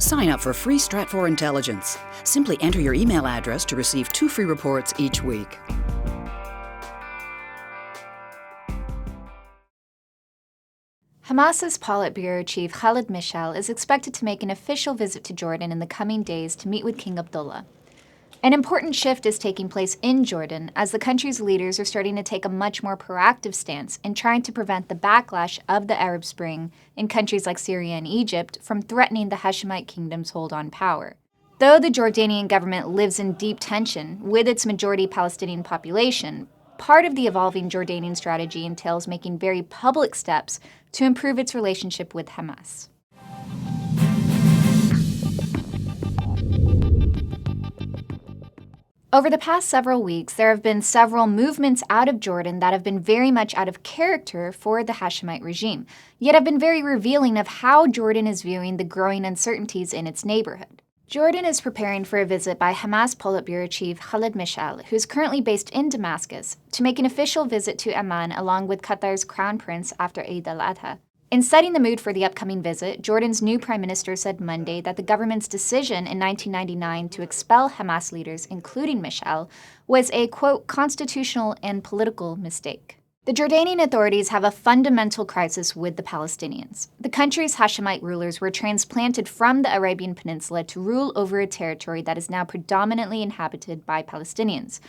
Sign up for free Stratfor Intelligence. Simply enter your email address to receive 2 free reports each week. Hamas's Politburo chief Khalid Mishal is expected to make an official visit to Jordan in the coming days to meet with King Abdullah. An important shift is taking place in Jordan as the country's leaders are starting to take a much more proactive stance in trying to prevent the backlash of the Arab Spring in countries like Syria and Egypt from threatening the Hashemite kingdom's hold on power. Though the Jordanian government lives in deep tension with its majority Palestinian population, part of the evolving Jordanian strategy entails making very public steps to improve its relationship with Hamas. Over the past several weeks, there have been several movements out of Jordan that have been very much out of character for the Hashemite regime, yet have been very revealing of how Jordan is viewing the growing uncertainties in its neighborhood. Jordan is preparing for a visit by Hamas Politburo chief Khalid Mishal, who is currently based in Damascus, to make an official visit to Amman along with Qatar's crown prince after Eid al-Adha. In setting the mood for the upcoming visit, Jordan's new prime minister said Monday that the government's decision in 1999 to expel Hamas leaders, including Mishal, was a, quote, constitutional and political mistake. The Jordanian authorities have a fundamental crisis with the Palestinians. The country's Hashemite rulers were transplanted from the Arabian Peninsula to rule over a territory that is now predominantly inhabited by Palestinians.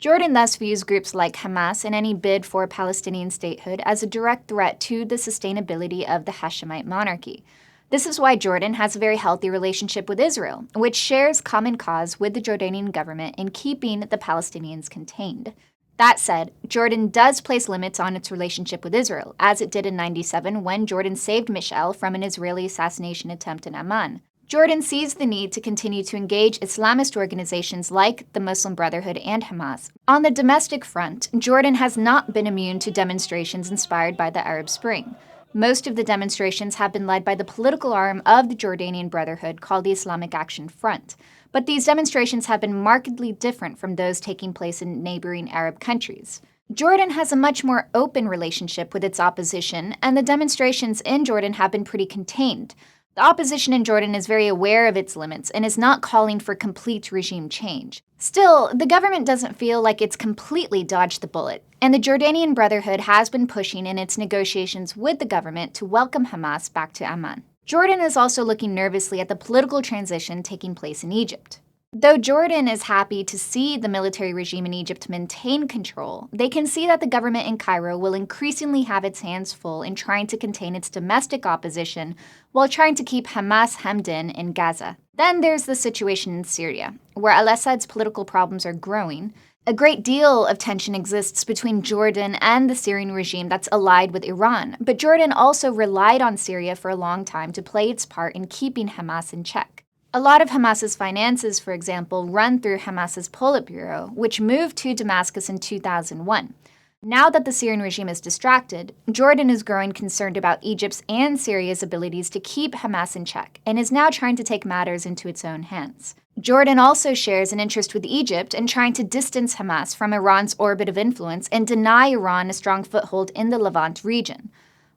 Jordan thus views groups like Hamas and any bid for Palestinian statehood as a direct threat to the sustainability of the Hashemite monarchy. This is why Jordan has a very healthy relationship with Israel, which shares common cause with the Jordanian government in keeping the Palestinians contained. That said, Jordan does place limits on its relationship with Israel, as it did in '97 when Jordan saved Mishal from an Israeli assassination attempt in Amman. Jordan sees the need to continue to engage Islamist organizations like the Muslim Brotherhood and Hamas. On the domestic front, Jordan has not been immune to demonstrations inspired by the Arab Spring. Most of the demonstrations have been led by the political arm of the Jordanian Brotherhood called the Islamic Action Front. But these demonstrations have been markedly different from those taking place in neighboring Arab countries. Jordan has a much more open relationship with its opposition, and the demonstrations in Jordan have been pretty contained. The opposition in Jordan is very aware of its limits and is not calling for complete regime change. Still, the government doesn't feel like it's completely dodged the bullet, and the Jordanian Brotherhood has been pushing in its negotiations with the government to welcome Hamas back to Amman. Jordan is also looking nervously at the political transition taking place in Egypt. Though Jordan is happy to see the military regime in Egypt maintain control, they can see that the government in Cairo will increasingly have its hands full in trying to contain its domestic opposition while trying to keep Hamas hemmed in Gaza. Then there's the situation in Syria, where al-Assad's political problems are growing. A great deal of tension exists between Jordan and the Syrian regime that's allied with Iran, but Jordan also relied on Syria for a long time to play its part in keeping Hamas in check. A lot of Hamas's finances, for example, run through Hamas's Politburo, which moved to Damascus in 2001. Now that the Syrian regime is distracted, Jordan is growing concerned about Egypt's and Syria's abilities to keep Hamas in check, and is now trying to take matters into its own hands. Jordan also shares an interest with Egypt in trying to distance Hamas from Iran's orbit of influence and deny Iran a strong foothold in the Levant region.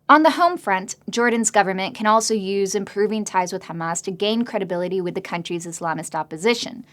On the home front, Jordan's government can also use improving ties with Hamas to gain credibility with the country's Islamist opposition.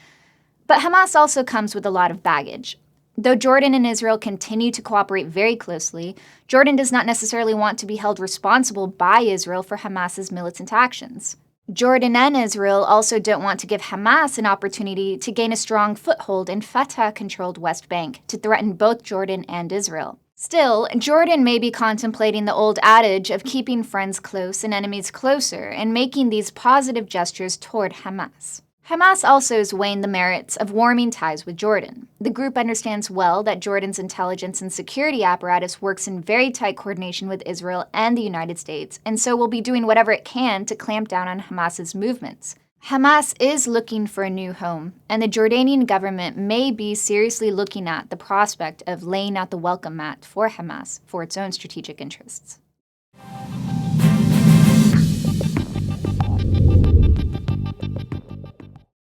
But Hamas also comes with a lot of baggage. Though Jordan and Israel continue to cooperate very closely, Jordan does not necessarily want to be held responsible by Israel for Hamas's militant actions. Jordan and Israel also don't want to give Hamas an opportunity to gain a strong foothold in Fatah-controlled West Bank to threaten both Jordan and Israel. Still, Jordan may be contemplating the old adage of keeping friends close and enemies closer and making these positive gestures toward Hamas. Hamas also is weighing the merits of warming ties with Jordan. The group understands well that Jordan's intelligence and security apparatus works in very tight coordination with Israel and the United States, and so will be doing whatever it can to clamp down on Hamas's movements. Hamas is looking for a new home, and the Jordanian government may be seriously looking at the prospect of laying out the welcome mat for Hamas for its own strategic interests.